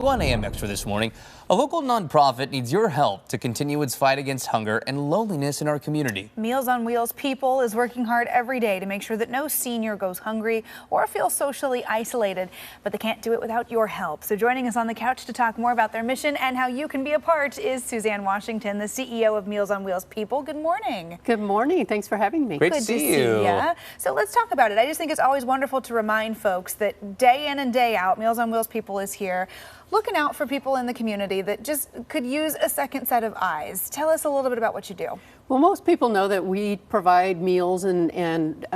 On AMX for this morning, a local nonprofit needs your help to continue its fight against hunger and loneliness in our community. Meals on Wheels People is working hard every day to make sure that no senior goes hungry or feels socially isolated, but they can't do it without your help. So joining us on the couch to talk more about their mission and how you can be a part is Suzanne Washington, the CEO of Meals on Wheels People. Good morning. Good morning. Thanks for having me. Great to see you. So let's talk about it. I just think it's always wonderful to remind folks that day in and day out, Meals on Wheels People is here, looking out for people in the community that just could use a second set of eyes. Tell us a little bit about what you do. Well, most people know that we provide meals and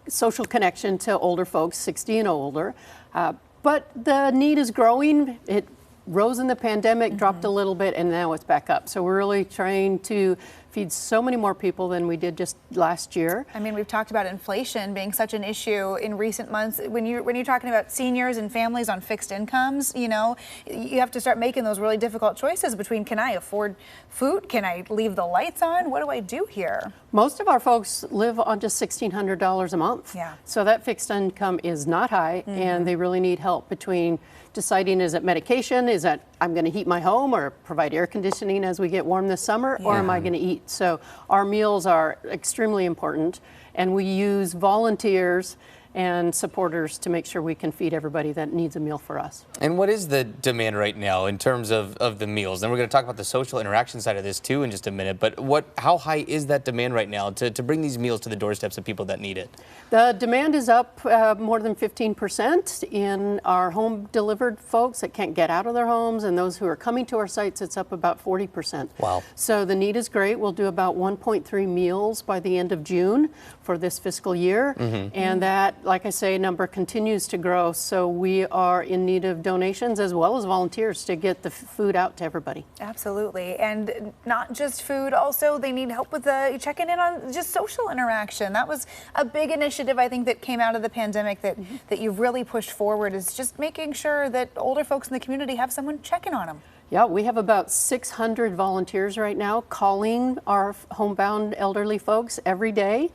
social connection to older folks, 60 and older. But the need is growing. It rose in the pandemic, dropped a little bit, and now it's back up. So we're really trying to feed so many more people than we did just last year. I mean, we've talked about inflation being such an issue in recent months. When you're talking about seniors and families on fixed incomes, you know, you have to start making those really difficult choices between, can I afford food? Can I leave the lights on? What do I do here? Most of our folks live on just $1,600 a month. Yeah. So that fixed income is not high, and they really need help between deciding, is it medication, is that I'm going to heat my home or provide air conditioning as we get warm this summer, or am I going to eat? So our meals are extremely important, and we use volunteers and supporters to make sure we can feed everybody that needs a meal for us. And what is the demand right now in terms of the meals? Then we're going to talk about the social interaction side of this too in just a minute, but how high is that demand right now to bring these meals to the doorsteps of people that need it? The demand is up more than 15% in our home delivered folks that can't get out of their homes, and those who are coming to our sites, it's up about 40%. Wow. So the need is great. We'll do about 1.3 meals by the end of June for this fiscal year, and that, like I say, number continues to grow. So we are in need of donations as well as volunteers to get the food out to everybody. Absolutely. And not just food, also they need help with checking in on just social interaction. That was a big initiative, I think, that came out of the pandemic that you've really pushed forward, is just making sure that older folks in the community have someone checking on them. Yeah, we have about 600 volunteers right now calling our homebound elderly folks every day.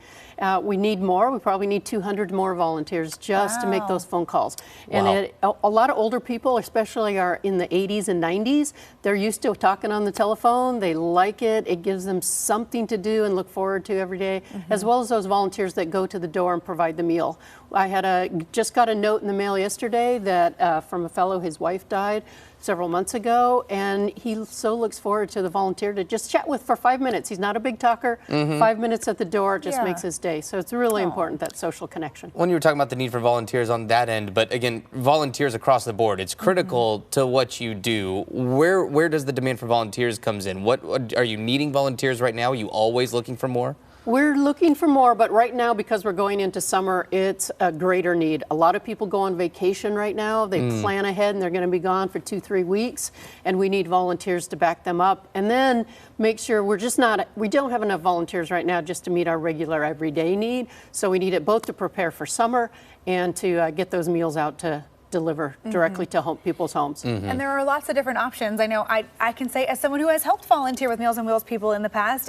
We need more. We probably need 200 more volunteers just to make those phone calls. And a lot of older people, especially are in the 80s and 90s, they're used to talking on the telephone. They like it. It gives them something to do and look forward to every day, as well as those volunteers that go to the door and provide the meal. I just got a note in the mail yesterday that from a fellow, his wife died several months ago, and he so looks forward to the volunteer to just chat with for 5 minutes. He's not a big talker. 5 minutes at the door just makes his day. So it's really important, that social connection. When you were talking about the need for volunteers on that end, but again, volunteers across the board, it's critical to what you do. Where does the demand for volunteers comes in? What are you needing volunteers right now? Are you always looking for more? We're looking for more, but right now, because we're going into summer, it's a greater need. A lot of people go on vacation right now. They plan ahead and they're going to be gone for 2-3 weeks, and we need volunteers to back them up. And then make sure we don't have enough volunteers right now just to meet our regular everyday need. So we need it both to prepare for summer and to get those meals out to deliver directly to people's homes. And there are lots of different options. I know I can say, as someone who has helped volunteer with Meals on Wheels People in the past,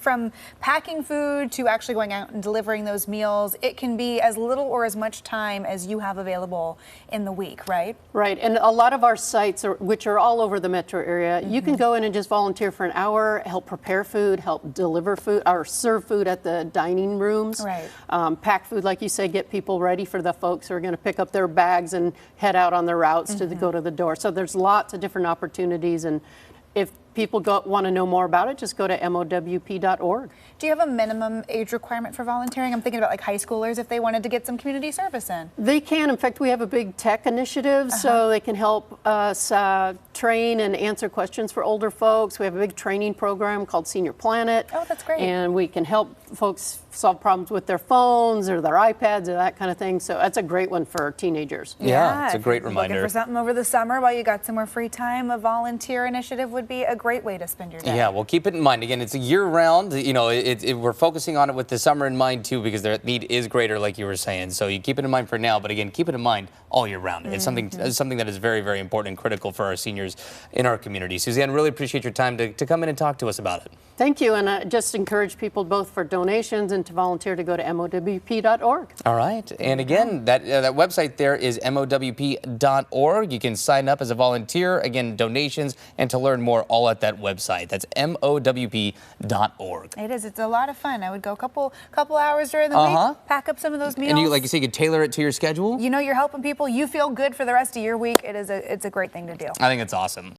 from packing food to actually going out and delivering those meals, it can be as little or as much time as you have available in the week, right? Right, and a lot of our sites, which are all over the metro area, you can go in and just volunteer for an hour, help prepare food, help deliver food, or serve food at the dining rooms. Right. Pack food, like you say, get people ready for the folks who are going to pick up their bags and head out on their routes to go to the door. So there's lots of different opportunities, and if people want to know more about it, just go to mowp.org. Do you have a minimum age requirement for volunteering? I'm thinking about like high schoolers if they wanted to get some community service in. They can. In fact, we have a big tech initiative, so they can help us train and answer questions for older folks. We have a big training program called Senior Planet. Oh, that's great. And we can help folks solve problems with their phones or their iPads or that kind of thing. So that's a great one for teenagers. Yeah, it's a great reminder. Looking for something over the summer while you got some more free time, a volunteer initiative would be a great way to spend your day. Yeah, well, keep it in mind. Again, it's a year-round. You know, we're focusing on it with the summer in mind too, because their need is greater, like you were saying. So you keep it in mind for now, but again, keep it in mind all year round. It's something that is very, very important and critical for our seniors in our community. Suzanne, really appreciate your time to come in and talk to us about it. Thank you, and I just encourage people both for donations and and to volunteer to go to MOWP.org. All right. And again, that website there is MOWP.org. You can sign up as a volunteer. Again, donations and to learn more all at that website. That's MOWP.org. It is. It's a lot of fun. I would go a couple hours during the week, pack up some of those meals. And you, like you say, you could tailor it to your schedule. You know, you're helping people. You feel good for the rest of your week. It's a great thing to do. I think it's awesome.